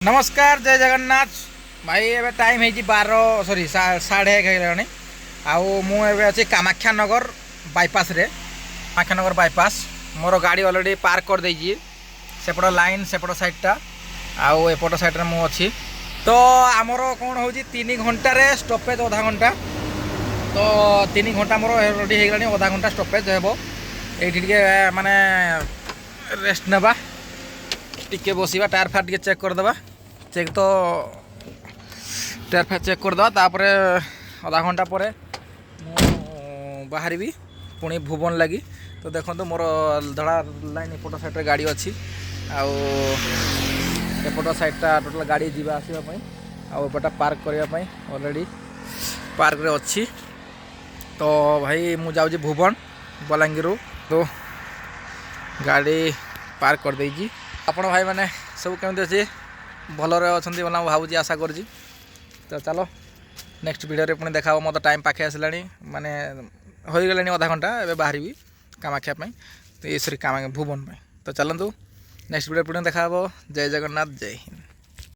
नमस्कार जय जगन्नाथ भाई एबे टाइम है 12 सॉरी 1:30 आउ मु अच्छी कामाख्या नगर बाईपास रे कामाख्या नगर बाईपास मोर गाड़ी ऑलरेडी पार्क कर देजी सेपट लाइन सेपट साइडटा आउ एपट साइड रे मु अच्छी तो आमर कौन हो 3 घंटा रे स्टॉपेज आधा घंटा तो 3 घंटा मोर ऑलरेडी हो गलानी आधा घंटा स्टॉपेज हेबो ये माने रेस्ट नेबा टिके बसवा टायर फायर टिके चेक करदे चेक तो टायर फायर चेक करदे तापर आधा घंटा पर बाहर पुणी भुवन लगी तो देखो मोर धड़ा लाइन एपट साइड गाड़ी अच्छी आउट साइडटा टोटाल गाड़ी जीवा आसवाई आउटा पार्क करने ऑलरेडी पार्क रे अच्छी तो भाई मु जाऊँ भुवन बलांगीर तो गाड़ी पार्क कर देजी आपण भाई मैंने सब केमती अच्छे भलरे अच्छा बोला भावुँ आशा कर तो चलो नेक्स्ट वीडियो पुणी देखा मत टाइम पाखे आसला माने हो गलानी आधा घंटा एवं बाहर कामाख्या तो ये सरी भुवन तो चलतु नेक्स्ट वीडियो पुणी देखा जय जगन्नाथ जय हिंद।